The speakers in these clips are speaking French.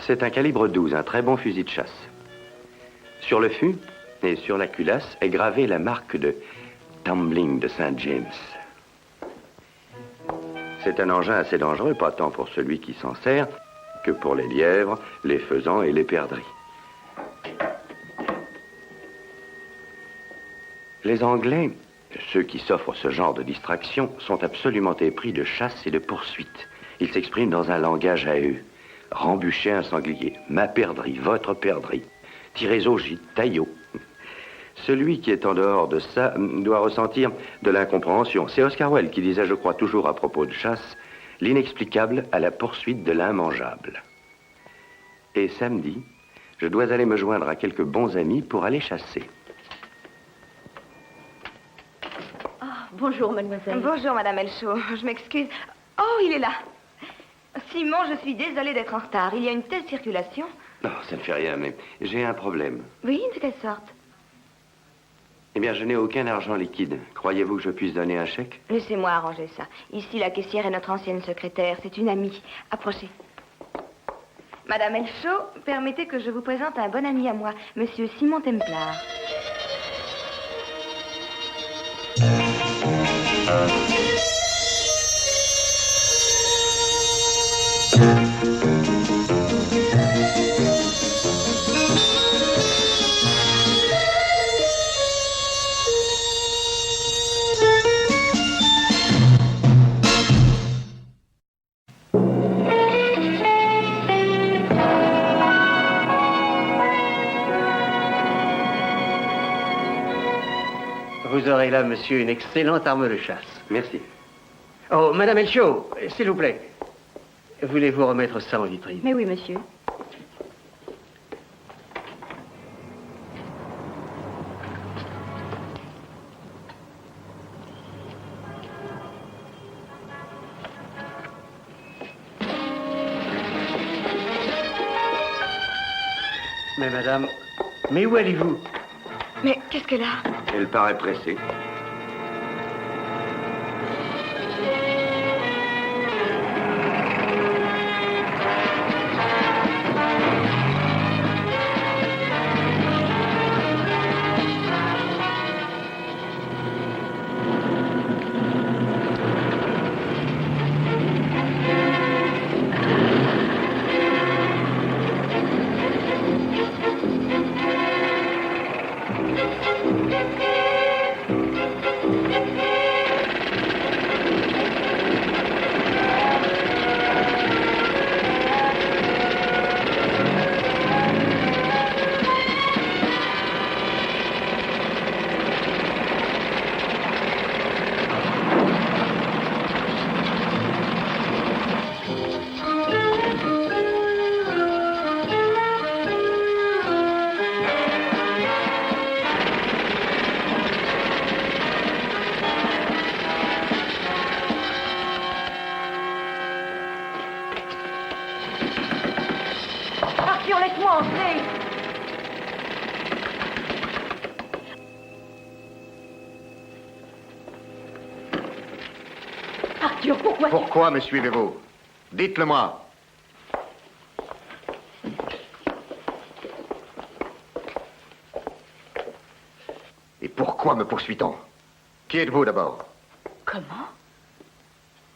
C'est un calibre 12, un très bon fusil de chasse. Sur le fût et sur la culasse est gravée la marque de Tumbling de Saint James. C'est un engin assez dangereux, pas tant pour celui qui s'en sert que pour les lièvres, les faisans et les perdrix. Les Anglais, ceux qui s'offrent ce genre de distraction, sont absolument épris de chasse et de poursuite. Ils s'expriment dans un langage à eux. Rembûcher un sanglier, ma perdrix, votre perdrix. Tirez au gîte, taillot. Celui qui est en dehors de ça doit ressentir de l'incompréhension. C'est Oscar Wilde qui disait, je crois toujours à propos de chasse, l'inexplicable à la poursuite de l'immangeable. Et samedi, je dois aller me joindre à quelques bons amis pour aller chasser. Bonjour, mademoiselle. Bonjour, madame Elchaud. Je m'excuse. Oh, il est là. Simon, je suis désolée d'être en retard. Il y a une telle circulation. Non, ça ne fait rien, mais j'ai un problème. Oui, de quelle sorte? Eh bien, je n'ai aucun argent liquide. Croyez-vous que je puisse donner un chèque? Laissez-moi arranger ça. Ici, la caissière est notre ancienne secrétaire. C'est une amie. Approchez. Madame Elchaud, permettez que je vous présente un bon ami à moi, monsieur Simon Templar. Vous aurez là, monsieur, une excellente arme de chasse. Merci. Oh, madame Elchaud, s'il vous plaît. Voulez-vous remettre ça en vitrine? Mais oui, monsieur. Mais madame, mais où allez-vous? Mais qu'est-ce qu'elle a? Elle paraît pressée. Laisse-moi entrer. Arthur, pourquoi... Pourquoi me suivez-vous? Dites-le-moi. Et pourquoi me poursuit-on? Qui êtes-vous d'abord? Comment?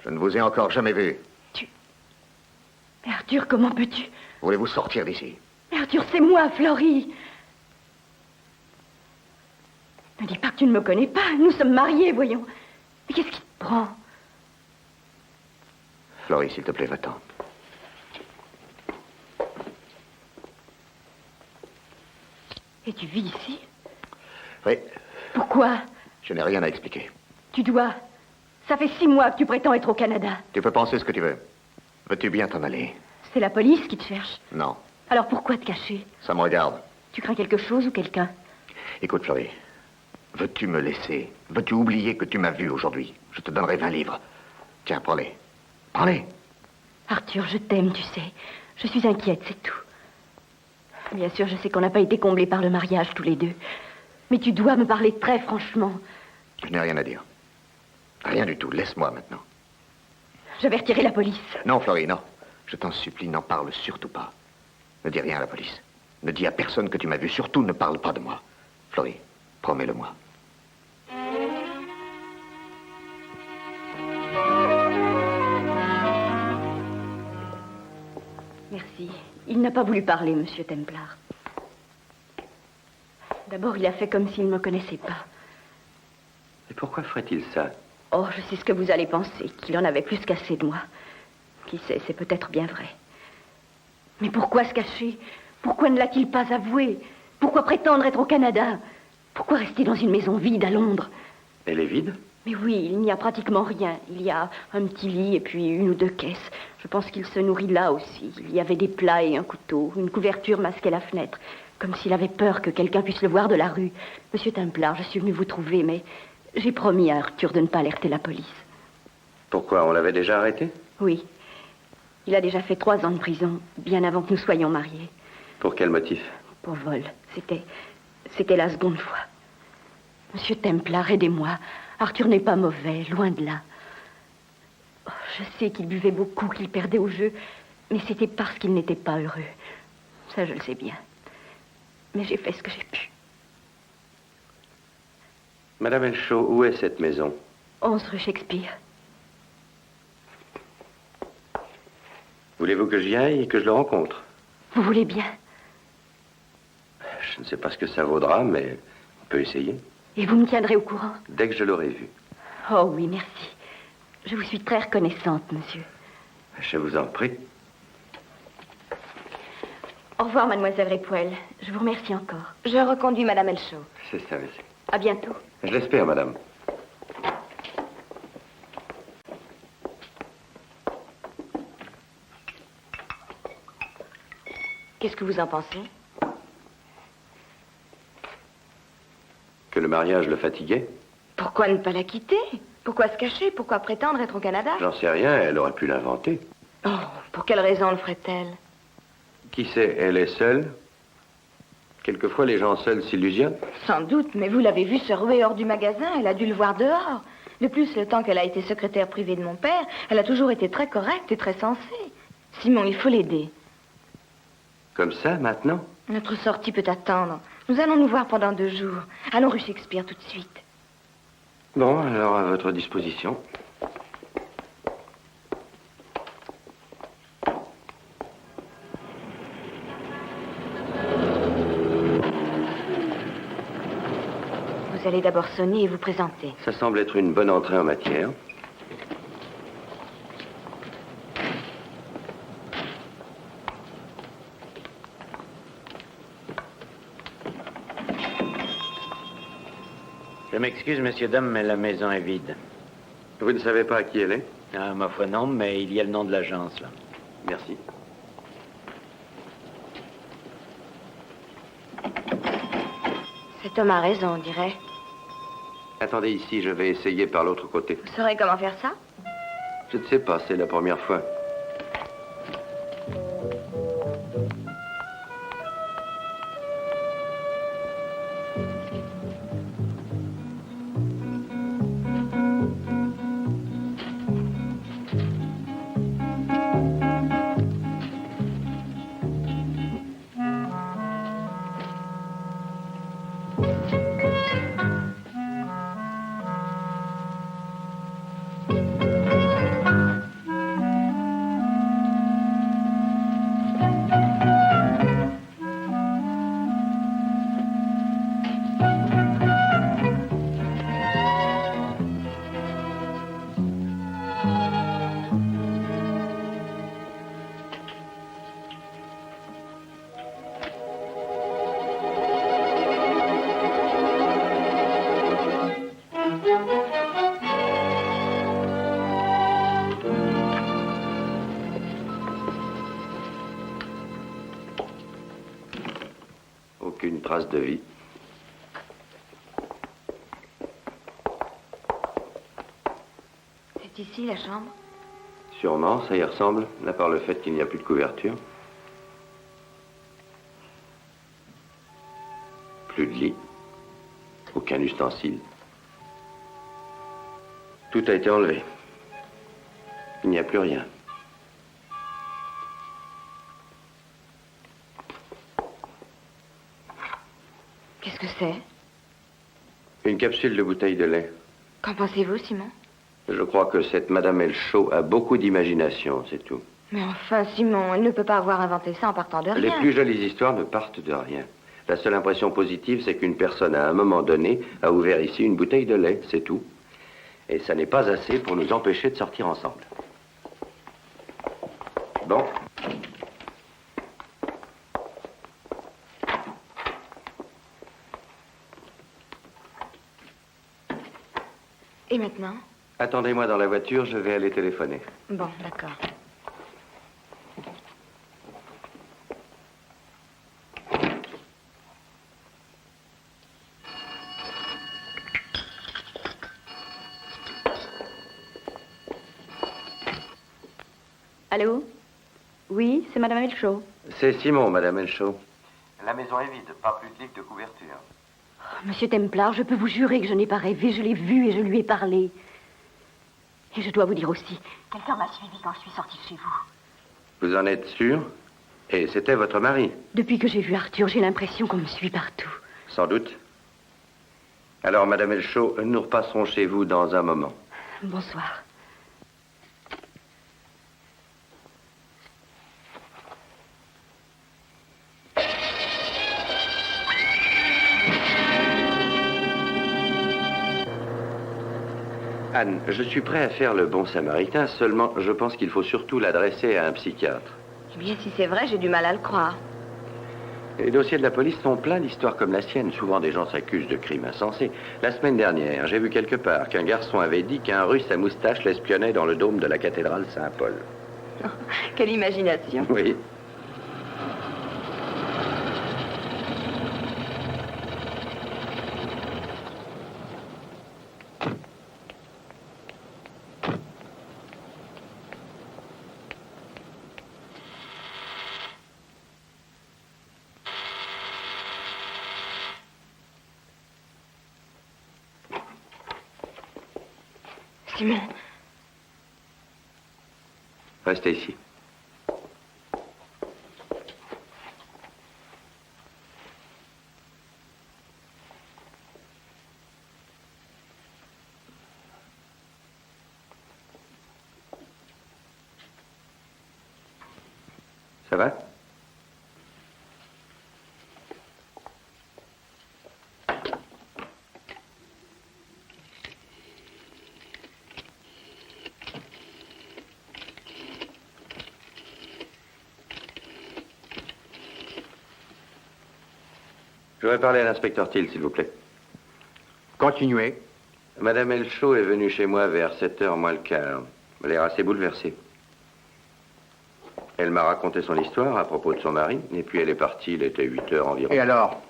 Je ne vous ai encore jamais vu. Mais Arthur, comment peux-tu... Voulez-vous sortir d'ici? Mais Arthur, c'est moi, Florie. Ne dis pas que tu ne me connais pas. Nous sommes mariés, voyons. Mais qu'est-ce qui te prend? Florie, s'il te plaît, va-t'en. Et tu vis ici? Oui. Pourquoi? Je n'ai rien à expliquer. Tu dois. Ça fait 6 mois que tu prétends être au Canada. Tu peux penser ce que tu veux. Veux-tu bien t'en aller? C'est la police qui te cherche. Non. Alors pourquoi te cacher? Ça me regarde. Tu crains quelque chose ou quelqu'un? Écoute, Florie. Veux-tu me laisser? Veux-tu oublier que tu m'as vu aujourd'hui? Je te donnerai 20 livres. Tiens, prends-les. Prends-les. Arthur, je t'aime, tu sais. Je suis inquiète, c'est tout. Bien sûr, je sais qu'on n'a pas été comblés par le mariage, tous les deux. Mais tu dois me parler très franchement. Je n'ai rien à dire. Rien du tout. Laisse-moi maintenant. J'avertirai la police. Non, Florie, non. Je t'en supplie, n'en parle surtout pas. Ne dis rien à la police. Ne dis à personne que tu m'as vu. Surtout, ne parle pas de moi. Florrie, promets-le-moi. Merci. Il n'a pas voulu parler, Monsieur Templar. D'abord, il a fait comme s'il ne me connaissait pas. Et pourquoi ferait-il ça? Oh, je sais ce que vous allez penser, qu'il en avait plus qu'assez de moi. Qui sait, c'est peut-être bien vrai. Mais pourquoi se cacher? Pourquoi ne l'a-t-il pas avoué? Pourquoi prétendre être au Canada? Pourquoi rester dans une maison vide à Londres? Elle est vide? Mais oui, il n'y a pratiquement rien. Il y a un petit lit et puis une ou deux caisses. Je pense qu'il se nourrit là aussi. Il y avait des plats et un couteau. Une couverture masquait la fenêtre, comme s'il avait peur que quelqu'un puisse le voir de la rue. Monsieur Templar, je suis venue vous trouver, mais j'ai promis à Arthur de ne pas alerter la police. Pourquoi? On l'avait déjà arrêté? Oui. Il a déjà fait 3 ans de prison, bien avant que nous soyons mariés. Pour quel motif? Pour vol. C'était la seconde fois. Monsieur Templar, aidez-moi. Arthur n'est pas mauvais, loin de là. Oh, je sais qu'il buvait beaucoup, qu'il perdait au jeu, mais c'était parce qu'il n'était pas heureux. Ça, je le sais bien. Mais j'ai fait ce que j'ai pu. Madame Elchaud, où est cette maison? 11 rue Shakespeare. Voulez-vous que j'y aille et que je le rencontre? Vous voulez bien? Je ne sais pas ce que ça vaudra, mais on peut essayer. Et vous me tiendrez au courant? Dès que je l'aurai vu. Oh oui, merci. Je vous suis très reconnaissante, monsieur. Je vous en prie. Au revoir, mademoiselle Répoel. Je vous remercie encore. Je reconduis Madame Elchaud. C'est ça, merci. À bientôt. Je l'espère, madame. Qu'est-ce que vous en pensez? Que le mariage le fatiguait? Pourquoi ne pas la quitter? Pourquoi se cacher? Pourquoi prétendre être au Canada? J'en sais rien, elle aurait pu l'inventer. Oh, pour quelle raison le ferait-elle? Qui sait, elle est seule? Quelquefois, les gens seuls s'illusionnent. Sans doute, mais vous l'avez vue se ruer hors du magasin. Elle a dû le voir dehors. De plus, le temps qu'elle a été secrétaire privée de mon père, elle a toujours été très correcte et très sensée. Simon, il faut l'aider. Comme ça, maintenant? Notre sortie peut attendre. Nous allons nous voir pendant 2 jours. Allons rue Shakespeare tout de suite. Bon, alors à votre disposition. Vous allez d'abord sonner et vous présenter. Ça semble être une bonne entrée en matière. Je m'excuse, monsieur, dame, mais la maison est vide. Vous ne savez pas à qui elle est? Ah, ma foi, non, mais il y a le nom de l'agence, là. Merci. Cet homme a raison, on dirait. Attendez ici, je vais essayer par l'autre côté. Vous saurez comment faire ça? Je ne sais pas, c'est la première fois. Aucune trace de vie. C'est ici, la chambre? Sûrement, ça y ressemble, à part le fait qu'il n'y a plus de couverture. Plus de lit. Aucun ustensile. Tout a été enlevé. Il n'y a plus rien. c'est? Une capsule de bouteille de lait. Qu'en pensez-vous, Simon? Je crois que cette Madame Elchaud a beaucoup d'imagination, c'est tout. Mais enfin, Simon, elle ne peut pas avoir inventé ça en partant de rien. Les plus jolies histoires ne partent de rien. La seule impression positive, c'est qu'une personne, à un moment donné, a ouvert ici une bouteille de lait, c'est tout. Et ça n'est pas assez pour nous empêcher de sortir ensemble. Bon. Et maintenant? Attendez-moi dans la voiture, je vais aller téléphoner. Bon, d'accord. Allô? Oui, c'est Madame Elchaud. C'est Simon, Madame Elchaud. La maison est vide, pas plus de livres de couverture. Oh, Monsieur Templar, je peux vous jurer que je n'ai pas rêvé. Je l'ai vu et je lui ai parlé. Et je dois vous dire aussi, quelqu'un m'a suivi quand je suis sortie de chez vous. Vous en êtes sûr? Et c'était votre mari? Depuis que j'ai vu Arthur, j'ai l'impression qu'on me suit partout. Sans doute. Alors, Madame Elchaud, nous repasserons chez vous dans un moment. Bonsoir. Anne, je suis prêt à faire le bon samaritain, seulement je pense qu'il faut surtout l'adresser à un psychiatre. Eh bien, si c'est vrai, j'ai du mal à le croire. Les dossiers de la police sont pleins d'histoires comme la sienne. Souvent, des gens s'accusent de crimes insensés. La semaine dernière, j'ai vu quelque part qu'un garçon avait dit qu'un Russe à moustache l'espionnait dans le dôme de la cathédrale Saint-Paul. Quelle imagination. Oui. Simon, Restez ici. Ça va? Je voudrais parler à l'inspecteur Thiel, s'il vous plaît. Continuez. Madame Elchaud est venue chez moi vers 7h moins le quart. Elle a l'air assez bouleversée. Elle m'a raconté son histoire à propos de son mari, et puis elle est partie, il était 8h environ. Et alors?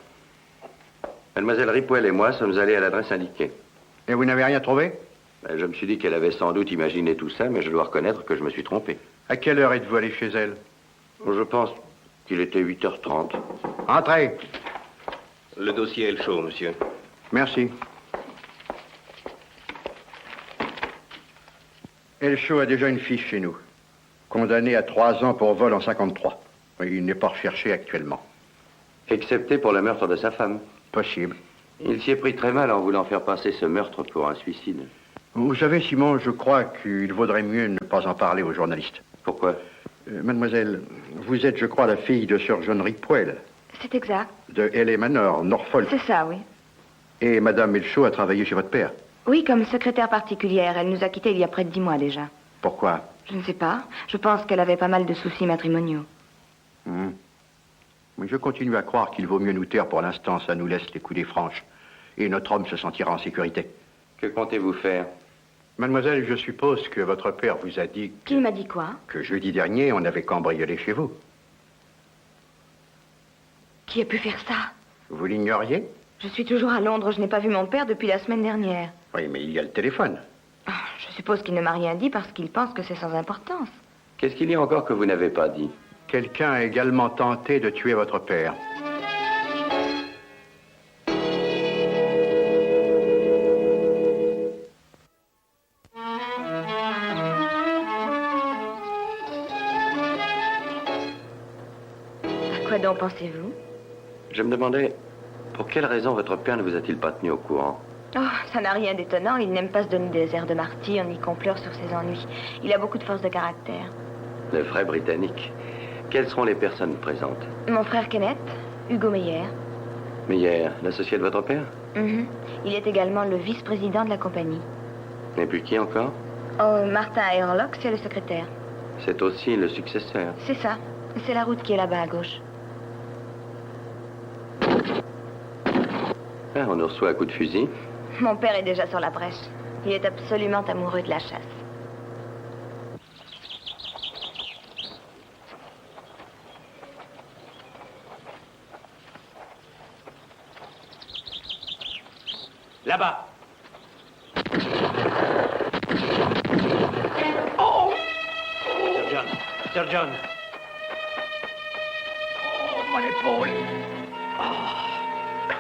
Mademoiselle Ripoel et moi sommes allés à l'adresse indiquée. Et vous n'avez rien trouvé? Je me suis dit qu'elle avait sans doute imaginé tout ça, mais je dois reconnaître que je me suis trompé. À quelle heure êtes-vous allé chez elle? Je pense qu'il était 8h30. Entrez. Le dossier est chaud, monsieur. Merci. Elchaud a déjà une fiche chez nous. Condamné à 3 ans pour vol en 53. Il n'est pas recherché actuellement. Excepté pour le meurtre de sa femme. Possible. Il s'y est pris très mal en voulant faire passer ce meurtre pour un suicide. Vous savez, Simon, je crois qu'il vaudrait mieux ne pas en parler aux journalistes. Pourquoi? Mademoiselle, vous êtes, je crois, la fille de Sir John Ripoel, c'est exact. de L.A. Manor, Norfolk. C'est ça, oui. Et Madame Elchaud a travaillé chez votre père. Oui, comme secrétaire particulière. Elle nous a quittés il y a près de 10 mois déjà. Pourquoi? Je ne sais pas. Je pense qu'elle avait pas mal de soucis matrimoniaux. Mais je continue à croire qu'il vaut mieux nous taire pour l'instant, ça nous laisse les coudées franches. Et notre homme se sentira en sécurité. Que comptez-vous faire? Mademoiselle, je suppose que votre père vous a dit Qui m'a dit quoi? que jeudi dernier, on avait cambriolé chez vous. Qui a pu faire ça? Vous l'ignoriez? Je suis toujours à Londres. Je n'ai pas vu mon père depuis la semaine dernière. Oui, mais il y a le téléphone. Ah, je suppose qu'il ne m'a rien dit parce qu'il pense que c'est sans importance. Qu'est-ce qu'il y a encore que vous n'avez pas dit? Quelqu'un a également tenté de tuer votre père. À quoi donc pensez-vous? Je me demandais, Pour quelle raison votre père ne vous a-t-il pas tenu au courant? Oh, ça n'a rien d'étonnant. Il n'aime pas se donner des airs de martyr ni qu'on pleure sur ses ennuis. Il a beaucoup de force de caractère. Le vrai Britannique. Quelles seront les personnes présentes? Mon frère Kenneth, Hugo Meyer. Meyer, l'associé de votre père? Mhm. Il est également le vice-président de la compagnie. Et puis qui encore? Oh, Martin Aerlock, c'est le secrétaire. C'est aussi le successeur. C'est ça. C'est la route qui est là-bas à gauche. Ah, on nous reçoit à coups de fusil. Mon père est déjà sur la brèche. Il est absolument amoureux de la chasse. Là-bas. Oh! Sir John. Sir John. Oh, mon épaule.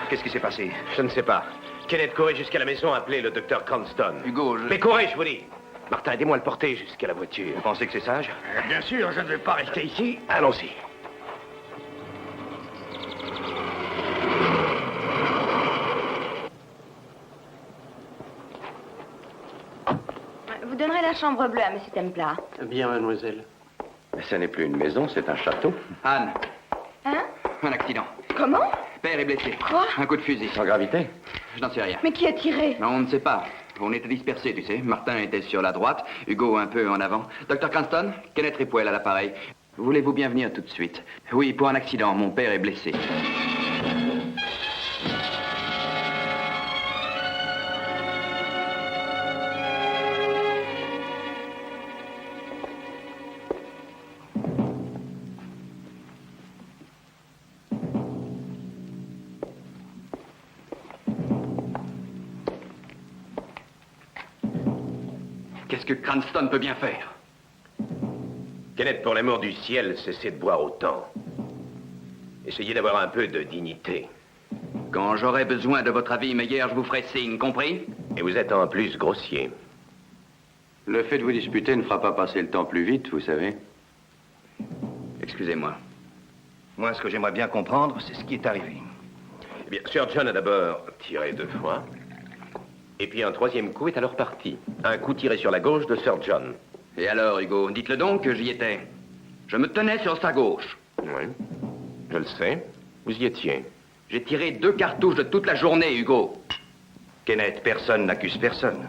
Qu'est-ce qui s'est passé? Je ne sais pas. Kenneth, courez jusqu'à la maison, appelez le docteur Cranston. Hugo, je... Mais courez, je vous dis. Martin, aidez-moi à le porter jusqu'à la voiture. Vous pensez que c'est sage? Bien sûr, je ne vais pas rester ici. Allons-y. Vous donnerez la chambre bleue à M. Templar. Bien, mademoiselle. Mais ça n'est plus une maison, c'est un château. Anne, Hein? un accident. Comment? Père est blessé. Quoi? Un coup de fusil. Sans gravité? Je n'en sais rien. Mais qui a tiré? Non, on ne sait pas. On était dispersés, tu sais. Martin était sur la droite, Hugo un peu en avant. Docteur Cranston, Kenneth Ripwell à l'appareil. Voulez-vous bien venir tout de suite? Oui, pour un accident. Mon père est blessé. Qu'est-ce que Cranston peut bien faire? Kenneth, pour l'amour du ciel, cessez de boire autant. Essayez d'avoir un peu de dignité. Quand j'aurai besoin de votre avis, Meyer, je vous ferai signe, compris? Et vous êtes en plus grossier. Le fait de vous disputer ne fera pas passer le temps plus vite, vous savez. Excusez-moi. Moi, ce que j'aimerais bien comprendre, c'est ce qui est arrivé. Eh bien, Sir John a d'abord tiré 2 fois. Et puis un 3e coup est alors parti. Un coup tiré sur la gauche de Sir John. Et alors, Hugo, dites-le donc que j'y étais. Je me tenais sur sa gauche. Oui, je le sais. Vous y étiez. J'ai tiré 2 cartouches de toute la journée, Hugo. Kenneth, personne n'accuse personne.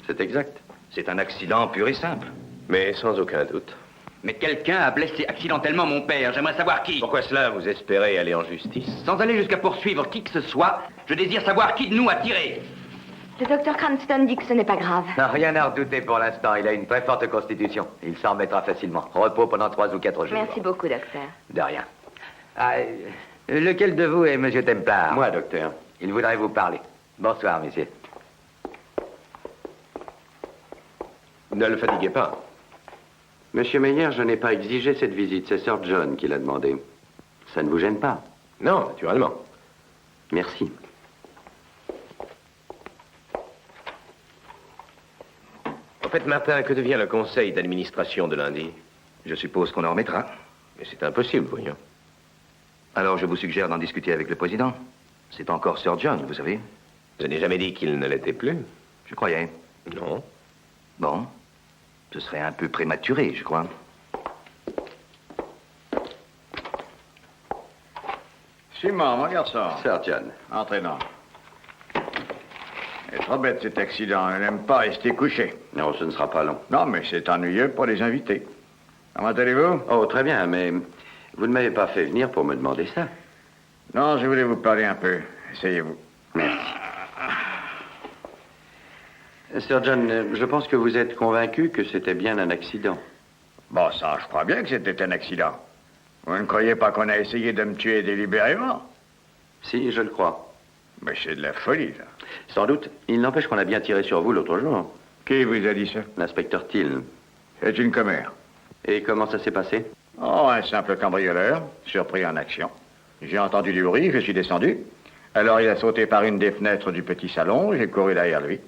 C'est exact. C'est un accident pur et simple. Mais sans aucun doute. Mais quelqu'un a blessé accidentellement mon père. J'aimerais savoir qui. Pourquoi cela, vous espérez aller en justice? Sans aller jusqu'à poursuivre qui que ce soit, je désire savoir qui de nous a tiré. Le docteur Cranston dit que ce n'est pas grave. Rien à redouter pour l'instant. Il a une très forte constitution. Il s'en remettra facilement. Repos pendant 3 ou 4 jours. Merci beaucoup, docteur. De rien. Ah, lequel de vous est M. Templar? Moi, docteur. Il voudrait vous parler. Bonsoir, messieurs. Ne le fatiguez pas. Monsieur Meyer, je n'ai pas exigé cette visite. C'est Sir John qui l'a demandé. Ça ne vous gêne pas? Non, naturellement. Merci. En fait, Martin, que devient le conseil d'administration de lundi? Je suppose qu'on en remettra. Mais c'est impossible, voyons. Alors, je vous suggère d'en discuter avec le président. C'est encore Sir John, vous savez. Je n'ai jamais dit qu'il ne l'était plus. Je croyais. Non. Bon. Ce serait un peu prématuré, je crois. Simon, mon garçon. Sir John. Entrez donc. C'est trop bête cet accident. Elle n'aime pas rester couché. Non, ce ne sera pas long. Non, mais c'est ennuyeux pour les invités. Comment allez-vous? Oh, très bien, mais vous ne m'avez pas fait venir pour me demander ça. Non, je voulais vous parler un peu. Essayez-vous. Merci. Sir John, je pense que vous êtes convaincu que c'était bien un accident. Bon, ça, je crois bien que c'était un accident. Vous ne croyez pas qu'on a essayé de me tuer délibérément? Si, je le crois. Mais c'est de la folie, là. Sans doute. Il n'empêche qu'on a bien tiré sur vous l'autre jour. Qui vous a dit ça? L'inspecteur Thiel. C'est une commère. Et comment ça s'est passé? Oh, un simple cambrioleur, surpris en action. J'ai entendu du bruit, je suis descendu. Alors il a sauté par une des fenêtres du petit salon, j'ai couru derrière lui.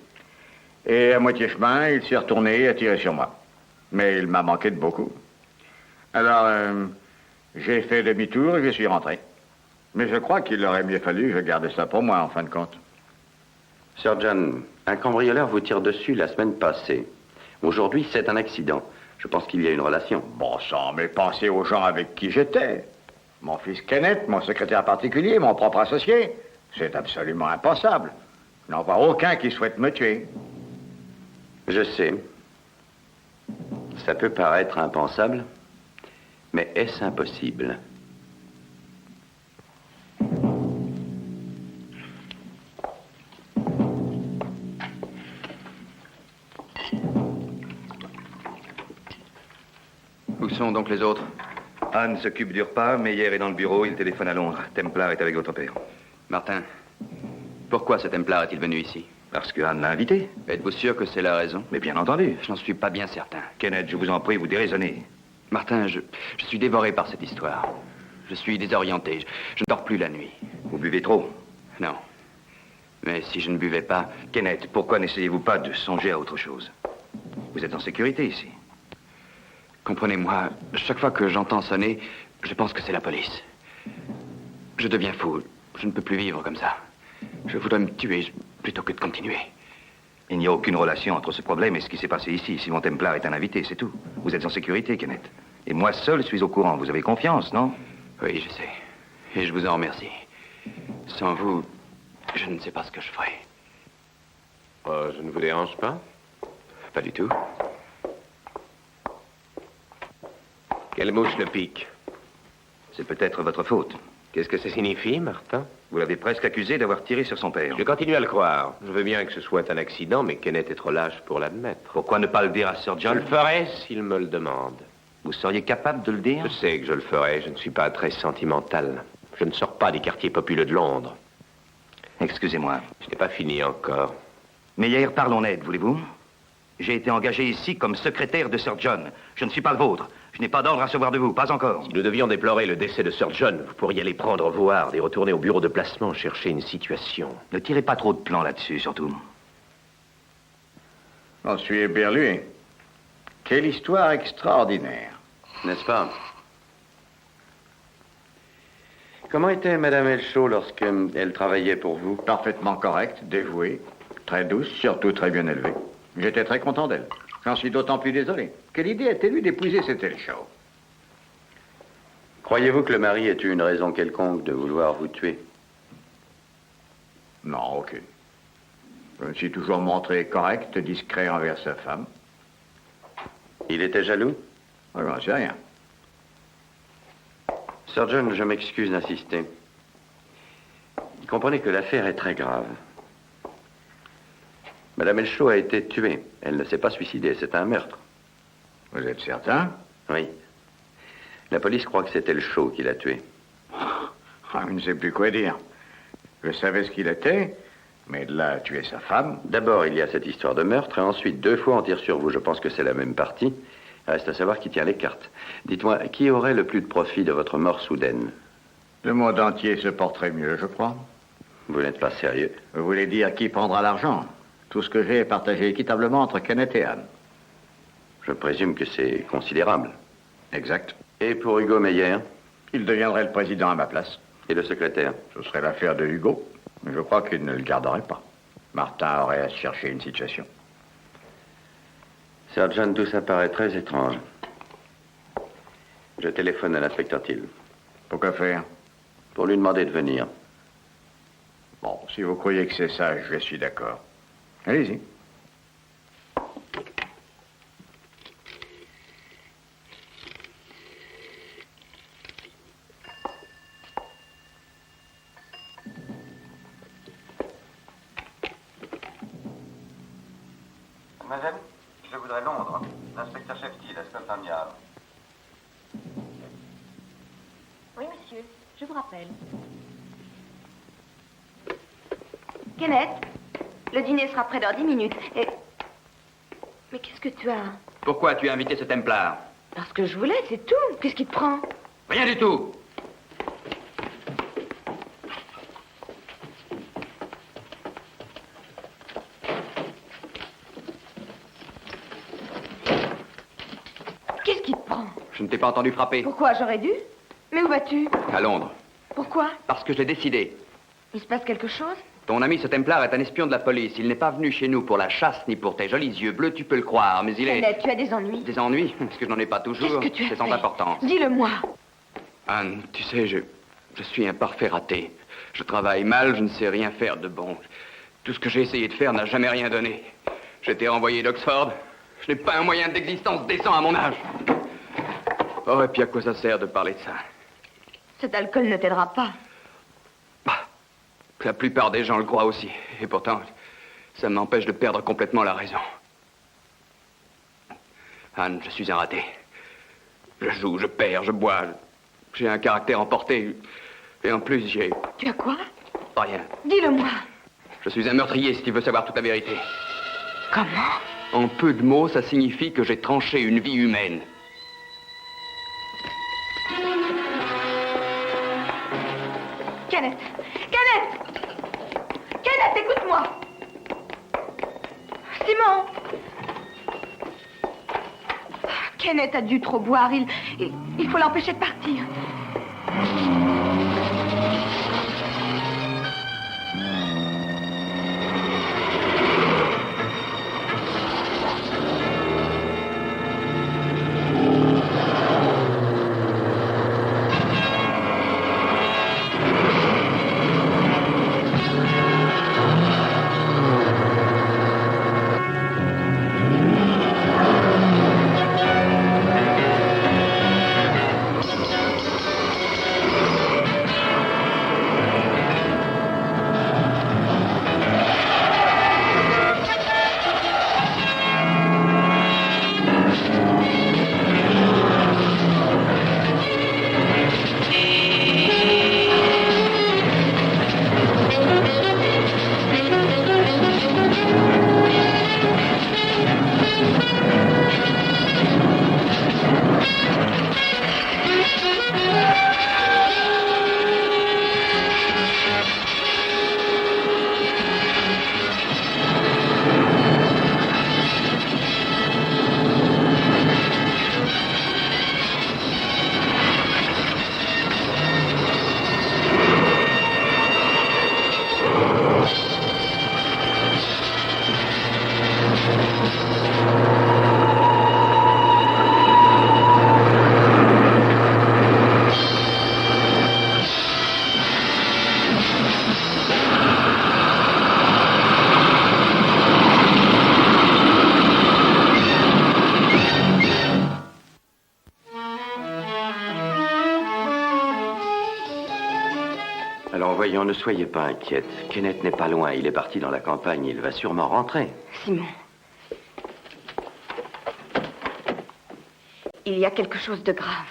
Et à moitié chemin, il s'est retourné et a tiré sur moi. Mais il m'a manqué de beaucoup. Alors, j'ai fait demi-tour et je suis rentré. Mais je crois qu'il aurait mieux fallu que je garde ça pour moi, en fin de compte. Sir John, un cambrioleur vous tire dessus la semaine passée. Aujourd'hui, c'est un accident. Je pense qu'il y a une relation. Bon sang, mais pensez aux gens avec qui j'étais. Mon fils Kenneth, mon secrétaire particulier, mon propre associé. C'est absolument impensable. Je n'en vois aucun qui souhaite me tuer. Je sais. Ça peut paraître impensable, mais est-ce impossible? Où sont donc les autres? Anne s'occupe du repas, Meyer est dans le bureau, il téléphone à Londres. Templar est avec votre père. Martin, pourquoi ce Templar est-il venu ici? Parce que Anne l'a invité. Êtes-vous sûr que c'est la raison? Mais bien entendu. Je n'en suis pas bien certain. Kenneth, je vous en prie, vous déraisonnez. Martin, je suis dévoré par cette histoire. Je suis désorienté. Je ne dors plus la nuit. Vous buvez trop? Non. Mais si je ne buvais pas... Kenneth, pourquoi n'essayez-vous pas de songer à autre chose? Vous êtes en sécurité ici. Comprenez-moi, chaque fois que j'entends sonner, je pense que c'est la police. Je deviens fou. Je ne peux plus vivre comme ça. Je voudrais me tuer plutôt que de continuer. Il n'y a aucune relation entre ce problème et ce qui s'est passé ici. Simon Templar est un invité, c'est tout. Vous êtes en sécurité, Kenneth. Et moi seul suis au courant. Vous avez confiance, non? Oui, je sais. Et je vous en remercie. Sans vous, je ne sais pas ce que je ferais. Je ne vous dérange pas? Pas du tout. Quelle mouche le pique? C'est peut-être votre faute. Qu'est-ce que ça signifie, Martin? Vous l'avez presque accusé d'avoir tiré sur son père. Je continue à le croire. Je veux bien que ce soit un accident, mais Kenneth est trop lâche pour l'admettre. Pourquoi ne pas le dire à Sir Je John? le ferai s'il me le demande. Vous seriez capable de le dire? Je sais que je le ferai. Je ne suis pas très sentimental. Je ne sors pas des quartiers populeux de Londres. Excusez-moi. Je n'ai pas fini encore. Meyer, parlons net, voulez-vous? J'ai été engagé ici comme secrétaire de Sir John. Je ne suis pas le vôtre. Je n'ai pas d'ordre à recevoir de vous, pas encore. Si nous devions déplorer le décès de Sir John, vous pourriez aller prendre vos hardes et retourner au bureau de placement chercher une situation. Ne tirez pas trop de plans là-dessus, surtout. J'en suis éberlué. Quelle histoire extraordinaire. N'est-ce pas? Comment était Madame Elchaud lorsqu'elle travaillait pour vous? Parfaitement correcte, dévouée, très douce, surtout très bien élevée. J'étais très content d'elle. J'en suis d'autant plus désolé. Quelle idée a-t-elle eu d'épouser cet Elchaud? Croyez-vous que le mari ait eu une raison quelconque de vouloir vous tuer? Non, aucune. Je me suis toujours montré correct, discret envers sa femme. Il était jaloux? Je n'en sais rien. Sir John, je m'excuse d'insister. Comprenez que l'affaire est très grave. Madame Elchaud a été tuée. Elle ne s'est pas suicidée, c'est un meurtre. Vous êtes certain? Oui. La police croit que c'est Elchaud qui l'a tuée. Je ne sais plus quoi dire. Je savais ce qu'il était, mais de là à tuer sa femme... D'abord, il y a cette histoire de meurtre, et ensuite, 2 fois, on tire sur vous. Je pense que c'est la même partie. Reste à savoir qui tient les cartes. Dites-moi, qui aurait le plus de profit de votre mort soudaine? Le monde entier se porterait mieux, je crois. Vous n'êtes pas sérieux? Vous voulez dire qui prendra l'argent? Tout ce que j'ai est partagé équitablement entre Kenneth et Anne. Je présume que c'est considérable. Exact. Et pour Hugo Meyer? Il deviendrait le président à ma place. Et le secrétaire? Ce serait l'affaire de Hugo. Mais je crois qu'il ne le garderait pas. Martin aurait à se chercher une situation. Sir John, tout ça paraît très étrange. Je téléphone à l'inspecteur Till. Pourquoi faire? Pour lui demander de venir. Bon, si vous croyez que c'est ça, je suis d'accord. Allez-y. Mademoiselle, je voudrais Londres. L'inspecteur-chef Till, à Scotland Yard. Oui, monsieur, je vous rappelle. Kenneth, le dîner sera prêt dans 10 minutes. Et... Mais qu'est-ce que tu as? Pourquoi tu as invité ce Templar? Parce que je voulais, c'est tout. Qu'est-ce qui te prend? Rien du tout. Qu'est-ce qui te prend? Je ne t'ai pas entendu frapper. Pourquoi j'aurais dû? Mais où vas-tu? À Londres. Pourquoi? Parce que je l'ai décidé. Il se passe quelque chose? Ton ami ce Templar est un espion de la police. Il n'est pas venu chez nous pour la chasse ni pour tes jolis yeux bleus, tu peux le croire, mais il est... Kenneth, tu as des ennuis. Des ennuis? Parce que je n'en ai pas toujours. Qu'est-ce que tu as C'est sans fait? importance. Dis-le-moi. Anne, tu sais, je suis un parfait raté. Je travaille mal, je ne sais rien faire de bon. Tout ce que j'ai essayé de faire n'a jamais rien donné. J'ai été renvoyé d'Oxford. Je n'ai pas un moyen d'existence décent à mon âge. Oh, et puis à quoi ça sert de parler de ça? Cet alcool ne t'aidera pas. La plupart des gens le croient aussi. Et pourtant, ça m'empêche de perdre complètement la raison. Anne, je suis un raté. Je joue, je perds, je bois. J'ai un caractère emporté. Et en plus, j'ai... Tu as quoi? Rien. Dis-le-moi. Je suis un meurtrier, si tu veux savoir toute la vérité. Comment? En peu de mots, ça signifie que j'ai tranché une vie humaine. Kenneth! Kenneth! Kenneth, écoute-moi! Simon! Kenneth a dû trop boire. Il faut l'empêcher de partir. Alors voyons, ne soyez pas inquiète. Kenneth n'est pas loin, il est parti dans la campagne, il va sûrement rentrer. Simon. Il y a quelque chose de grave.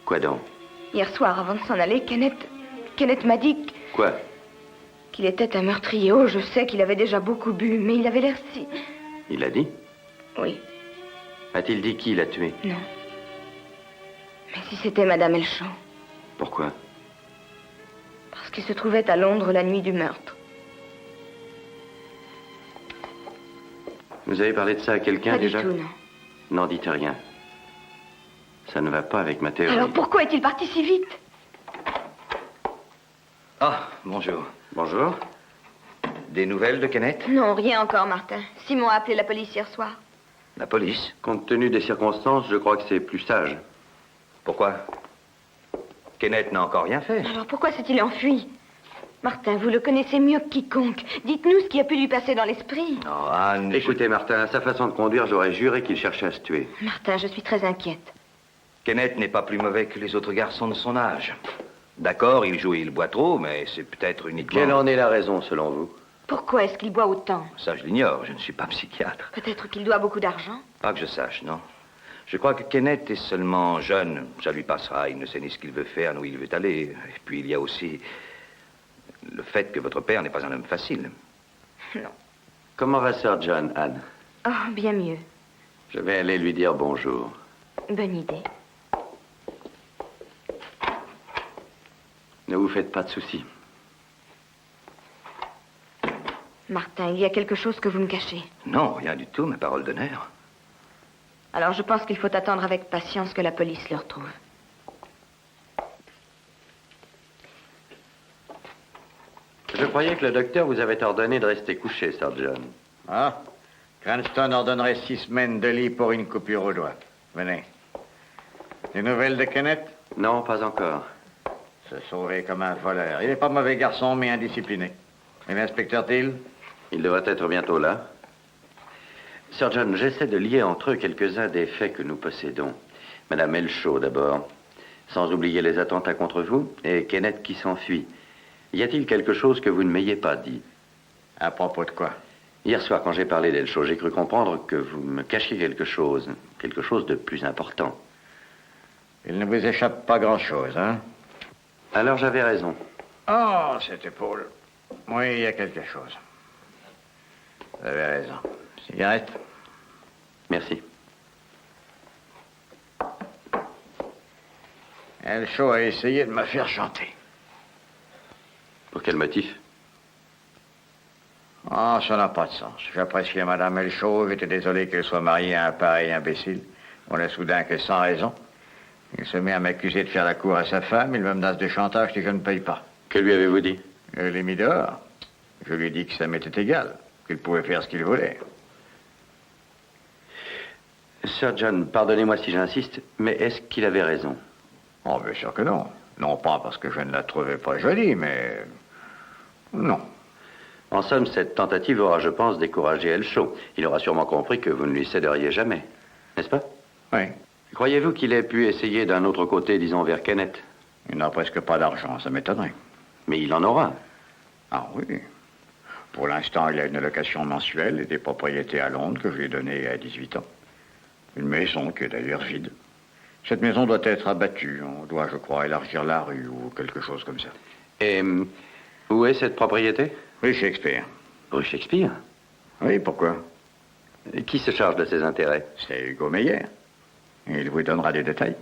Quoi donc? Hier soir, avant de s'en aller, Kenneth m'a dit Quoi? qu'il était un meurtrier. Oh, je sais qu'il avait déjà beaucoup bu, mais il avait l'air si... Il l'a dit? Oui. A-t-il dit qui l'a tué? Non. Mais si c'était Madame Elchaud? Pourquoi? Parce qu'il se trouvait à Londres la nuit du meurtre. Vous avez parlé de ça à quelqu'un déjà? Pas du tout, non. N'en dites rien. Ça ne va pas avec ma théorie. Alors pourquoi est-il parti si vite? Ah, bonjour. Bonjour. Des nouvelles de Kenneth? Non, rien encore, Martin. Simon a appelé la police hier soir. La police? Compte tenu des circonstances, je crois que c'est plus sage. Pourquoi? Kenneth n'a encore rien fait. Alors pourquoi s'est-il enfui? Martin, vous le connaissez mieux que quiconque. Dites-nous ce qui a pu lui passer dans l'esprit. Oh, Anne... Écoutez, Martin, à sa façon de conduire, j'aurais juré qu'il cherchait à se tuer. Martin, je suis très inquiète. Kenneth n'est pas plus mauvais que les autres garçons de son âge. D'accord, il joue et il boit trop, mais c'est peut-être uniquement... Quelle en est la raison, selon vous? Pourquoi est-ce qu'il boit autant? Ça, je l'ignore, je ne suis pas psychiatre. Peut-être qu'il doit beaucoup d'argent? Pas que je sache, non. Je crois que Kenneth est seulement jeune. Ça lui passera, il ne sait ni ce qu'il veut faire, ni où il veut aller. Et puis il y a aussi le fait que votre père n'est pas un homme facile. Non. Comment va Sir John, Anne? Oh, bien mieux. Je vais aller lui dire bonjour. Bonne idée. Ne vous faites pas de soucis. Martin, il y a quelque chose que vous me cachez. Non, rien du tout, ma parole d'honneur. Alors je pense qu'il faut attendre avec patience que la police le retrouve. Je croyais que le docteur vous avait ordonné de rester couché, Sir John. Ah, Cranston ordonnerait 6 semaines de lit pour une coupure au doigt. Venez. Des nouvelles de Kenneth? Non, pas encore. Se sauver comme un voleur. Il n'est pas mauvais garçon, mais indiscipliné. Et l'inspecteur Thiel? Il devrait être bientôt là. Sir John, j'essaie de lier entre eux quelques-uns des faits que nous possédons. Madame Elshaw, d'abord. Sans oublier les attentats contre vous, et Kenneth qui s'enfuit. Y a-t-il quelque chose que vous ne m'ayez pas dit? À propos de quoi? Hier soir, quand j'ai parlé d'Elshaw, j'ai cru comprendre que vous me cachiez quelque chose de plus important. Il ne vous échappe pas grand-chose, hein? Alors j'avais raison. Oh, cette épaule. Oui, il y a quelque chose. Vous avez raison. Cigarette? Merci. Elshaw a essayé de me faire chanter. Pour quel motif? Ah, ça n'a pas de sens. J'appréciais Madame Elshaw, j'étais désolé qu'elle soit mariée à un pareil imbécile. On a soudain que sans raison. Il se met à m'accuser de faire la cour à sa femme, il me menace de chantage si je ne paye pas. Que lui avez-vous dit? Je l'ai mis dehors. Je lui ai dit que ça m'était égal, qu'il pouvait faire ce qu'il voulait. Sir John, pardonnez-moi si j'insiste, mais est-ce qu'il avait raison? Oh, bien sûr que non. Non pas parce que je ne la trouvais pas jolie, mais... non. En somme, cette tentative aura, je pense, découragé Elshaw. Il aura sûrement compris que vous ne lui céderiez jamais. N'est-ce pas? Oui. Croyez-vous qu'il ait pu essayer d'un autre côté, disons, vers Kenneth? Il n'a presque pas d'argent, ça m'étonnerait. Mais il en aura. Ah oui. Pour l'instant, il a une location mensuelle et des propriétés à Londres que je lui ai données à 18 ans. Une maison qui est d'ailleurs vide. Cette maison doit être abattue. On doit, je crois, élargir la rue ou quelque chose comme ça. Et où est cette propriété? Rue Shakespeare. Rue Shakespeare? Oui, pourquoi? Et qui se charge de ses intérêts? C'est Hugo Meyer. Il vous donnera des détails.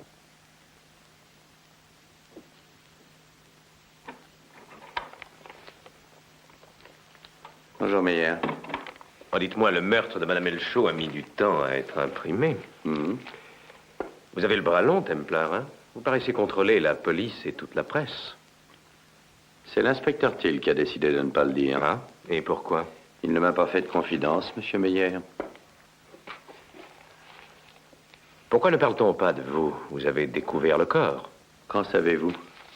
Bonjour, Meyer. Oh, dites-moi, le meurtre de Madame Elshaw a mis du temps à être imprimé. Vous avez le bras long, Templar, hein? Vous paraissez contrôler la police et toute la presse. C'est l'inspecteur Thiel qui a décidé de ne pas le dire. Ah, et pourquoi? Il ne m'a pas fait de confidence, monsieur Meyer. Pourquoi ne parle-t-on pas de vous? Vous avez découvert le corps. Qu'en savez-vous?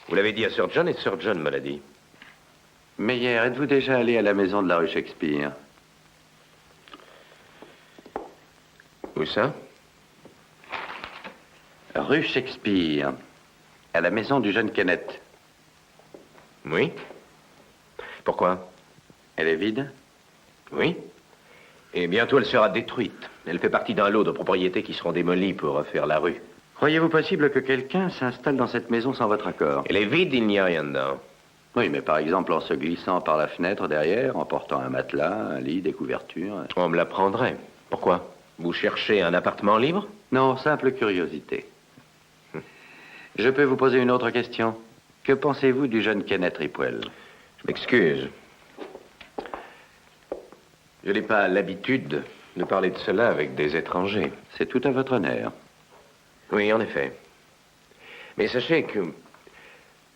Vous l'avez dit à Sir John et Sir John me l'a dit. Meyer, êtes-vous déjà allé à la maison de la rue Shakespeare? Où ça? Rue Shakespeare, à la maison du jeune Kenneth. Oui. Pourquoi? Elle est vide? Oui. Et bientôt elle sera détruite. Elle fait partie d'un lot de propriétés qui seront démolies pour refaire la rue. Croyez-vous possible que quelqu'un s'installe dans cette maison sans votre accord? Elle est vide, il n'y a rien dedans. Oui, mais par exemple en se glissant par la fenêtre derrière, en portant un matelas, un lit, des couvertures. On me la prendrait. Pourquoi? Vous cherchez un appartement libre? Non, simple curiosité. Je peux vous poser une autre question? Que pensez-vous du jeune Kenneth Ripwell? Je m'excuse. Je n'ai pas l'habitude de parler de cela avec des étrangers. C'est tout à votre honneur. Oui, en effet. Mais sachez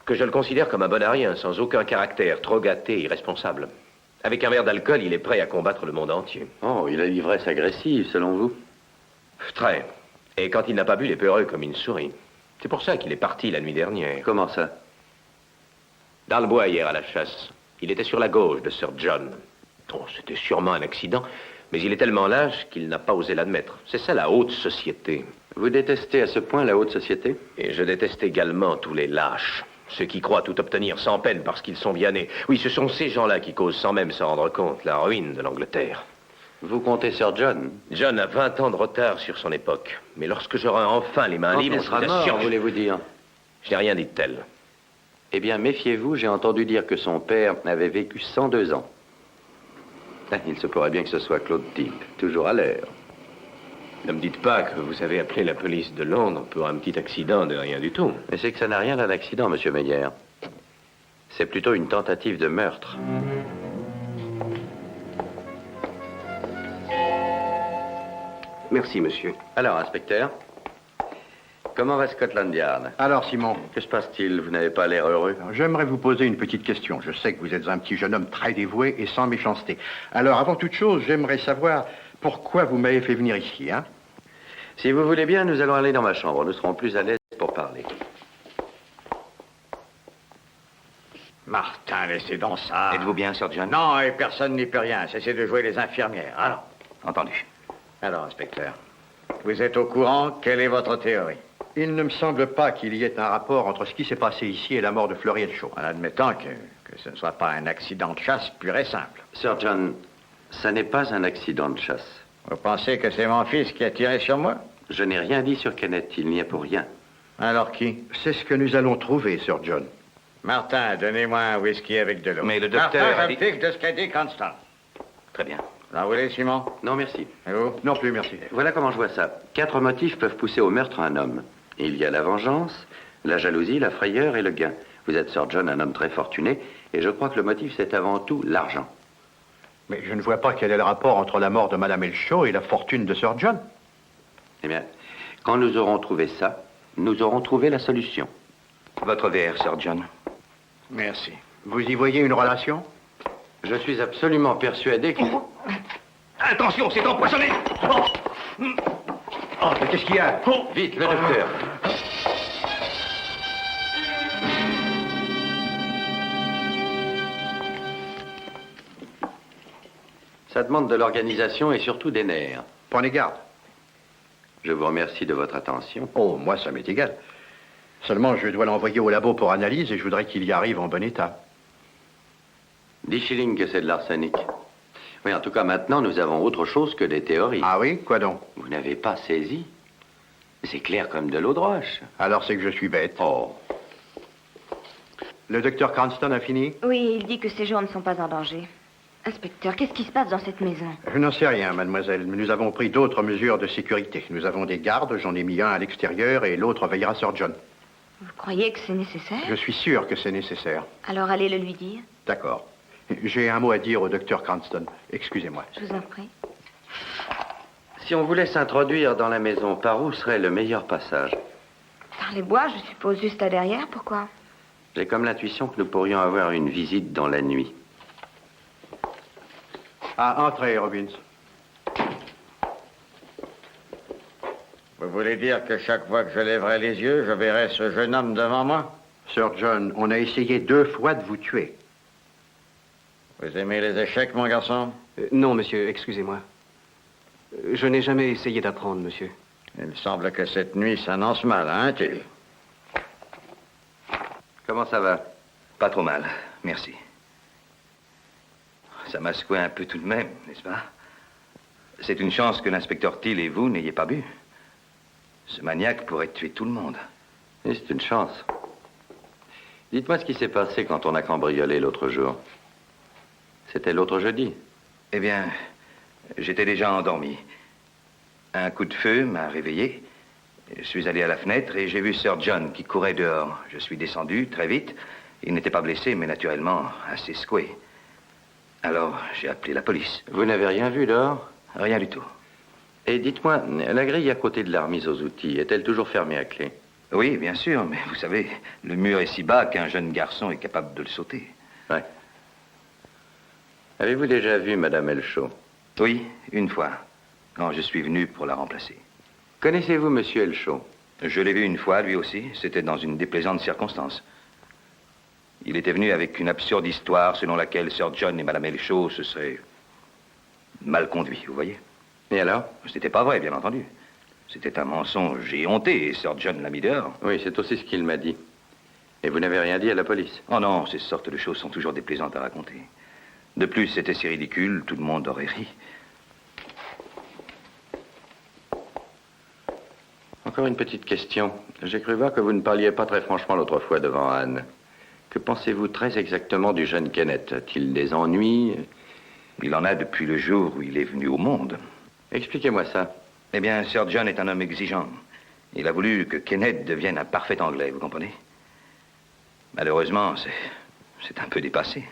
que je le considère comme un bon à rien, sans aucun caractère, trop gâté, irresponsable. Avec un verre d'alcool, il est prêt à combattre le monde entier. Oh, il a l'ivresse agressive, selon vous? Très. Et quand il n'a pas bu, il est peureux comme une souris. C'est pour ça qu'il est parti la nuit dernière. Comment ça? Dans le bois, hier, à la chasse. Il était sur la gauche de Sir John. Oh, c'était sûrement un accident, mais il est tellement lâche qu'il n'a pas osé l'admettre. C'est ça, la haute société. Vous détestez à ce point la haute société? Et je déteste également tous les lâches. Ceux qui croient tout obtenir sans peine parce qu'ils sont bien nés. Oui, ce sont ces gens-là qui causent sans même s'en rendre compte la ruine de l'Angleterre. Vous comptez sur John? John a 20 ans de retard sur son époque. Mais lorsque j'aurai enfin les mains libres, il sera mort, voulez-vous dire? Je n'ai rien dit de tel. Eh bien, méfiez-vous, j'ai entendu dire que son père avait vécu 102 ans. Il se pourrait bien que ce soit Claude Type, toujours à l'heure. Ne me dites pas que vous avez appelé la police de Londres pour un petit accident de rien du tout. Mais c'est que ça n'a rien d'un accident, monsieur Meyer. C'est plutôt une tentative de meurtre. Merci, monsieur. Alors, inspecteur, Comment va Scotland Yard? Alors, Simon, Que se passe-t-il? Vous n'avez pas l'air heureux. j'aimerais vous poser une petite question. Je sais que vous êtes un petit jeune homme très dévoué et sans méchanceté. Alors, avant toute chose, j'aimerais savoir pourquoi vous m'avez fait venir ici, hein? Si vous voulez bien, nous allons aller dans ma chambre. Nous serons plus à l'aise pour parler. Martin, laissez donc ça. Êtes-vous bien, Sir John? Non, et personne n'y peut rien. Cessez de jouer les infirmières. Alors, Entendu. alors, inspecteur, vous êtes au courant? Quelle est votre théorie? Il ne me semble pas qu'il y ait un rapport entre ce qui s'est passé ici et la mort de Florian Shaw. En admettant que ce ne soit pas un accident de chasse pur et simple. Sir John, ça n'est pas un accident de chasse. Vous pensez que c'est mon fils qui a tiré sur moi? Je n'ai rien dit sur Kenneth. Il n'y a pour rien. Alors qui? C'est ce que nous allons trouver, Sir John. Martin, donnez-moi un whisky avec de l'eau. Mais le docteur Martin, a je dit- me fiche de ce qu'a dit Constant. Très bien. Vous voulez, Simon? Non, merci. Et vous? Non plus, merci. Voilà comment je vois ça. 4 motifs peuvent pousser au meurtre un homme. Il y a la vengeance, la jalousie, la frayeur et le gain. Vous êtes, Sir John, un homme très fortuné, et je crois que le motif, c'est avant tout l'argent. Mais je ne vois pas quel est le rapport entre la mort de Madame Elshaw et la fortune de Sir John. Eh bien, quand nous aurons trouvé ça, nous aurons trouvé la solution. Votre verre, Sir John. Merci. Vous y voyez une relation? Je suis absolument persuadé que... Attention, c'est empoisonné! Oh, mais qu'est-ce qu'il y a? Vite, le docteur. Ça demande de l'organisation et surtout des nerfs. Prenez garde. Je vous remercie de votre attention. Oh, moi, ça m'est égal. Seulement, je dois l'envoyer au labo pour analyse et je voudrais qu'il y arrive en bon état. 10 shillings que c'est de l'arsenic. Oui, en tout cas, maintenant, nous avons autre chose que des théories. Ah oui? Quoi donc? Vous n'avez pas saisi? C'est clair comme de l'eau de roche. Alors c'est que je suis bête. Oh. Le docteur Cranston a fini? Oui, il dit que ces gens ne sont pas en danger. Inspecteur, qu'est-ce qui se passe dans cette maison? Je n'en sais rien, mademoiselle, mais nous avons pris d'autres mesures de sécurité. Nous avons des gardes, j'en ai mis un à l'extérieur et l'autre veillera sur John. Vous croyez que c'est nécessaire? Je suis sûr que c'est nécessaire. Alors allez le lui dire. D'accord. J'ai un mot à dire au docteur Cranston. Excusez-moi. Je vous en prie. Si on voulait s'introduire dans la maison, par où serait le meilleur passage? Par les bois, je suppose, juste là derrière. Pourquoi? J'ai comme l'intuition que nous pourrions avoir une visite dans la nuit. Ah, entrez, Robbins. Vous voulez dire que chaque fois que je lèverai les yeux, je verrai ce jeune homme devant moi? Sir John, on a essayé 2 fois de vous tuer. Vous aimez les échecs, mon garçon? Non, monsieur, excusez-moi. Je n'ai jamais essayé d'apprendre, monsieur. Il semble que cette nuit s'annonce mal, hein, tu? Comment ça va? Pas trop mal, merci. Ça m'a secoué un peu tout de même, n'est-ce pas? C'est une chance que l'inspecteur Thiel et vous n'ayez pas bu. Ce maniaque pourrait tuer tout le monde. Et c'est une chance. Dites-moi ce qui s'est passé quand on a cambriolé l'autre jour. C'était l'autre jeudi. Eh bien, j'étais déjà endormi. Un coup de feu m'a réveillé. Je suis allé à la fenêtre et j'ai vu Sir John qui courait dehors. Je suis descendu très vite. Il n'était pas blessé, mais naturellement assez secoué. Alors, j'ai appelé la police. Vous n'avez rien vu dehors? Rien du tout. Et dites-moi, la grille à côté de la remise aux outils, est-elle toujours fermée à clé? Oui, bien sûr, mais vous savez, le mur est si bas qu'un jeune garçon est capable de le sauter. Ouais. Avez-vous déjà vu Madame Elshaw? Oui, une fois, quand je suis venu pour la remplacer. Connaissez-vous Monsieur Elshaw? Je l'ai vu une fois, lui aussi. C'était dans une déplaisante circonstance. Il était venu avec une absurde histoire selon laquelle Sir John et Madame Elshaw se seraient mal conduits, vous voyez. Et alors? C'était pas vrai, bien entendu. C'était un mensonge éhonté et Sir John l'a mis dehors. Oui, c'est aussi ce qu'il m'a dit. Et vous n'avez rien dit à la police? Oh non, ces sortes de choses sont toujours déplaisantes à raconter. De plus, c'était si ridicule, tout le monde aurait ri. Encore une petite question. J'ai cru voir que vous ne parliez pas très franchement l'autre fois devant Anne. Que pensez-vous très exactement du jeune Kenneth? A-t-il des ennuis? Il en a depuis le jour où il est venu au monde. Expliquez-moi ça. Eh bien, Sir John est un homme exigeant. Il a voulu que Kenneth devienne un parfait anglais, vous comprenez? Malheureusement, c'est un peu dépassé.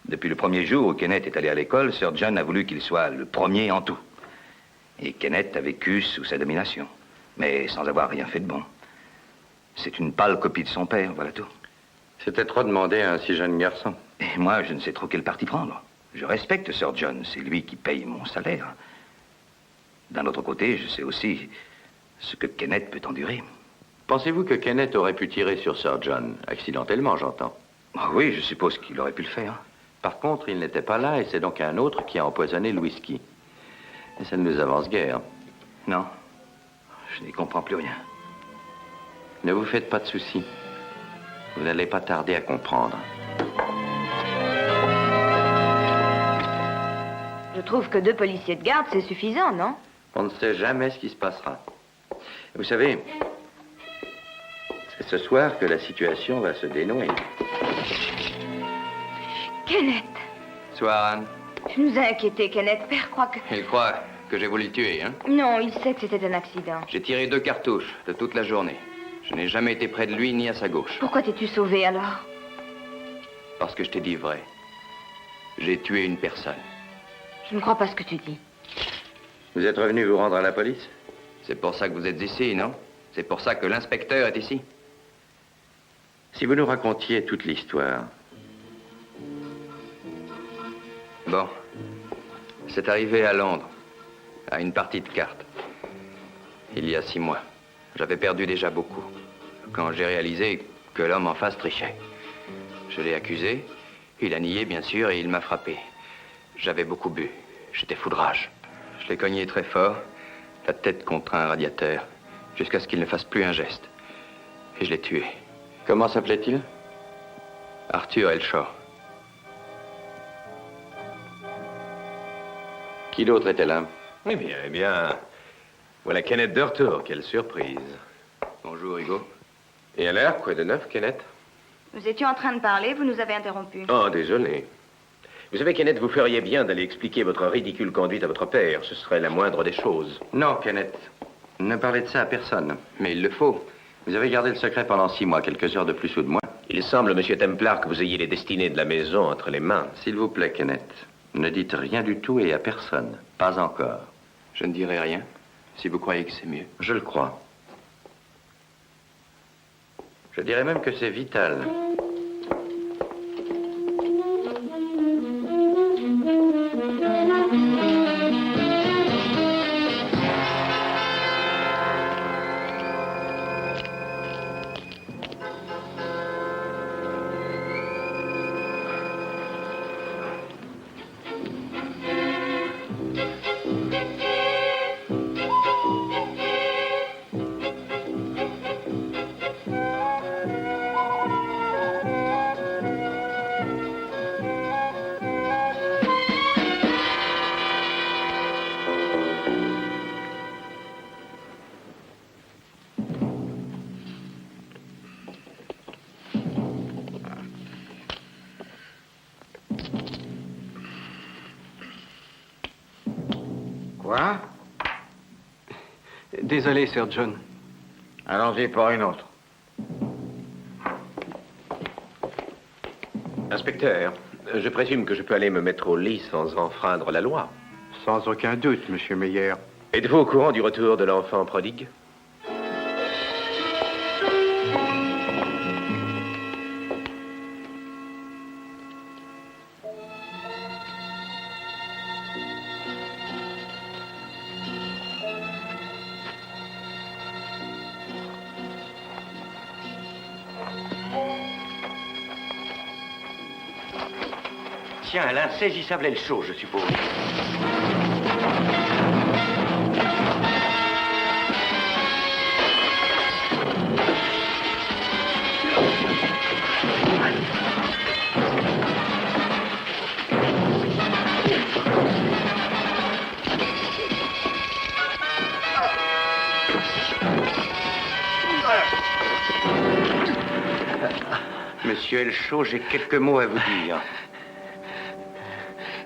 Depuis le premier jour où Kenneth est allé à l'école, Sir John a voulu qu'il soit le premier en tout. Et Kenneth a vécu sous sa domination, mais sans avoir rien fait de bon. C'est une pâle copie de son père, voilà tout. C'était trop demandé à un si jeune garçon. Et moi, je ne sais trop quel parti prendre. Je respecte Sir John, c'est lui qui paye mon salaire. D'un autre côté, je sais aussi ce que Kenneth peut endurer. Pensez-vous que Kenneth aurait pu tirer sur Sir John? Accidentellement, j'entends. Ah oui, je suppose qu'il aurait pu le faire. Par contre, il n'était pas là et c'est donc un autre qui a empoisonné le whisky. Et ça ne nous avance guère. Non, je n'y comprends plus rien. Ne vous faites pas de soucis. Vous n'allez pas tarder à comprendre. Je trouve que 2 policiers de garde, c'est suffisant, non? On ne sait jamais ce qui se passera. Vous savez, c'est ce soir que la situation va se dénouer. Kenneth! Soir, Anne. Tu nous as inquiétés, Kenneth. Père croit que... Il croit que j'ai voulu le tuer, hein? Non, il sait que c'était un accident. J'ai tiré 2 cartouches de toute la journée. Je n'ai jamais été près de lui ni à sa gauche. Pourquoi t'es-tu sauvé, alors? Parce que je t'ai dit vrai. J'ai tué une personne. Je ne crois pas ce que tu dis. Vous êtes revenu vous rendre à la police? C'est pour ça que vous êtes ici, non? C'est pour ça que l'inspecteur est ici? Si vous nous racontiez toute l'histoire. Bon. C'est arrivé à Londres, à une partie de cartes. Il y a 6 mois. J'avais perdu déjà beaucoup. Quand j'ai réalisé que l'homme en face trichait. Je l'ai accusé. Il a nié, bien sûr, et il m'a frappé. J'avais beaucoup bu. J'étais fou de rage. Je l'ai cogné très fort, la tête contre un radiateur, jusqu'à ce qu'il ne fasse plus un geste. Et je l'ai tué. Comment s'appelait-il? Arthur Elshaw. Qui d'autre était là? Eh bien, voilà Kenneth de retour. Quelle surprise. Bonjour, Hugo. Et alors, quoi de neuf, Kenneth? Nous étions en train de parler, vous nous avez interrompus. Oh, désolé. Vous savez, Kenneth, vous feriez bien d'aller expliquer votre ridicule conduite à votre père. Ce serait la moindre des choses. Non, Kenneth. Ne parlez de ça à personne. Mais il le faut. Vous avez gardé le secret pendant 6 mois, quelques heures de plus ou de moins. Il semble, Monsieur Templar, que vous ayez les destinées de la maison entre les mains. S'il vous plaît, Kenneth, ne dites rien du tout et à personne. Pas encore. Je ne dirai rien, si vous croyez que c'est mieux. Je le crois. Je dirais même que c'est vital. Quoi? Désolé, Sir John. Allons-y pour une autre. Inspecteur, je présume que je peux aller me mettre au lit sans enfreindre la loi. Sans aucun doute, Monsieur Meyer. Êtes-vous au courant du retour de l'enfant prodigue? Tiens, l'insaisissable Elshaw, je suppose. Monsieur Elshaw, j'ai quelques mots à vous dire.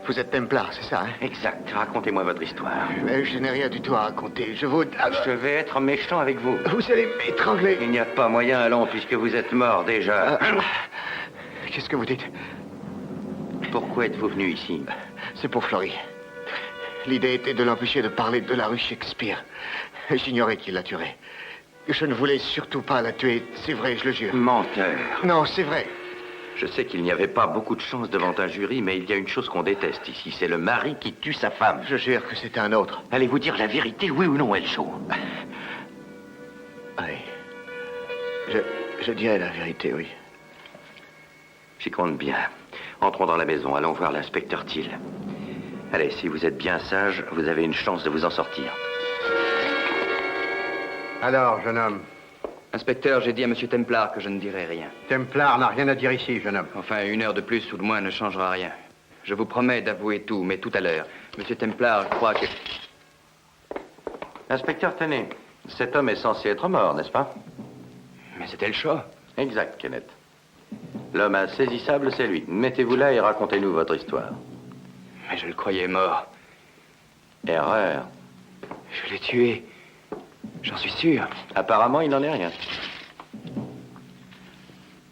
Vous êtes Templar, c'est ça, hein? Exact. Racontez-moi votre histoire. Mais je n'ai rien du tout à raconter. Je vous... Je vais être méchant avec vous. Vous allez m'étrangler. Il n'y a pas moyen, allons, puisque vous êtes mort déjà. Qu'est-ce que vous dites? Pourquoi êtes-vous venu ici? C'est pour Flory. L'idée était de l'empêcher de parler de la rue Shakespeare. J'ignorais qu'il la tuerait. Je ne voulais surtout pas la tuer. C'est vrai, je le jure. Menteur. Non, c'est vrai. Je sais qu'il n'y avait pas beaucoup de chance devant un jury, mais il y a une chose qu'on déteste ici. C'est le mari qui tue sa femme. Je jure que c'était un autre. Allez-vous dire la vérité, oui ou non, Elcho? Allez. Je dirai la vérité, oui. J'y compte bien. Entrons dans la maison. Allons voir l'inspecteur Thiel. Allez, si vous êtes bien sage, vous avez une chance de vous en sortir. Alors, jeune homme, Inspecteur, j'ai dit à M. Templar que je ne dirai rien. Templar n'a rien à dire ici, jeune homme. Enfin, 1 heure de plus ou de moins ne changera rien. Je vous promets d'avouer tout, mais tout à l'heure. M. Templar croit que... Inspecteur, tenez. Cet homme est censé être mort, n'est-ce pas? Mais c'était le chat. Exact, Kenneth. L'homme insaisissable, c'est lui. Mettez-vous là et racontez-nous votre histoire. Mais je le croyais mort. Erreur. Je l'ai tué. J'en suis sûr. Apparemment, il n'en est rien.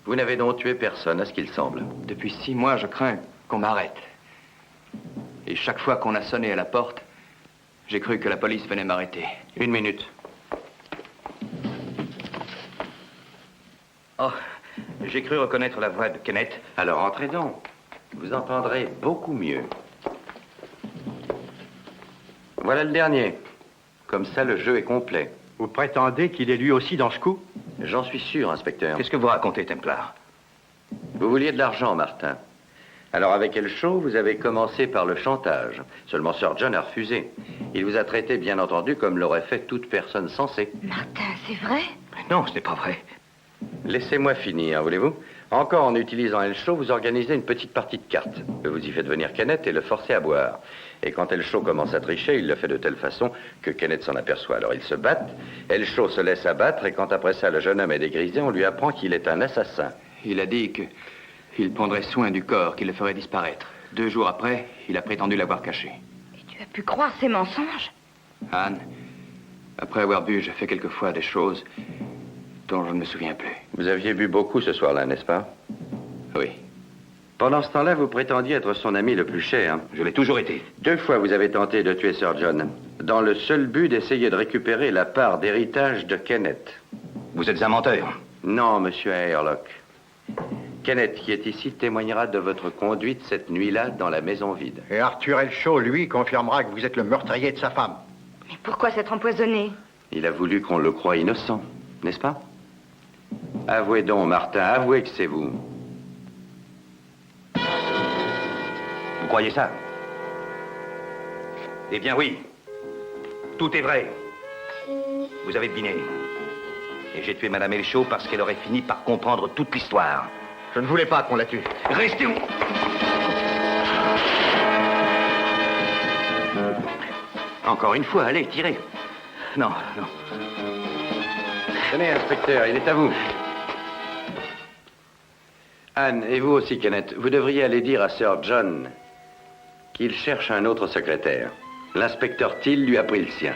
Vous n'avez donc tué personne, à ce qu'il semble. Depuis 6 mois, je crains qu'on m'arrête. Et chaque fois qu'on a sonné à la porte, j'ai cru que la police venait m'arrêter. 1 minute. Oh, j'ai cru reconnaître la voix de Kenneth. Alors, entrez donc. Vous entendrez beaucoup mieux. Voilà le dernier. Comme ça, le jeu est complet. Vous prétendez qu'il est lui aussi dans ce coup? J'en suis sûr, inspecteur. Qu'est-ce que vous racontez, Templar? Vous vouliez de l'argent, Martin. Alors, avec Elcho, vous avez commencé par le chantage. Seulement, Sir John a refusé. Il vous a traité, bien entendu, comme l'aurait fait toute personne sensée. Martin, c'est vrai? Mais non, ce n'est pas vrai. Laissez-moi finir, voulez-vous? Encore en utilisant Elcho, vous organisez une petite partie de cartes. Vous y faites venir Kenneth et le forcez à boire. Et quand Elcho commence à tricher, il le fait de telle façon que Kenneth s'en aperçoit. Alors ils se battent, Elcho se laisse abattre, et quand après ça le jeune homme est dégrisé, on lui apprend qu'il est un assassin. Il a dit qu'il prendrait soin du corps, qu'il le ferait disparaître. 2 jours après, il a prétendu l'avoir caché. Et tu as pu croire ces mensonges? Anne, après avoir bu, j'ai fait quelquefois des choses dont je ne me souviens plus. Vous aviez bu beaucoup ce soir-là, n'est-ce pas? Oui. Pendant ce temps-là, vous prétendiez être son ami le plus cher. Je l'ai toujours été. 2 fois, vous avez tenté de tuer Sir John, dans le seul but d'essayer de récupérer la part d'héritage de Kenneth. Vous êtes un menteur. Non, monsieur Airlock. Kenneth, qui est ici, témoignera de votre conduite cette nuit-là dans la maison vide. Et Arthur Elcho, lui, confirmera que vous êtes le meurtrier de sa femme. Mais pourquoi s'être empoisonné? Il a voulu qu'on le croie innocent, n'est-ce pas? Avouez donc, Martin, avouez que c'est vous. Vous croyez ça? Eh bien oui. Tout est vrai. Vous avez deviné. Et j'ai tué Madame Elcho parce qu'elle aurait fini par comprendre toute l'histoire. Je ne voulais pas qu'on la tue. Restez où? Encore une fois, allez, tirez. Non, non. Tenez, inspecteur, il est à vous. Anne, et vous aussi, Kenneth, vous devriez aller dire à Sir John qu'il cherche un autre secrétaire. L'inspecteur Thiel lui a pris le sien.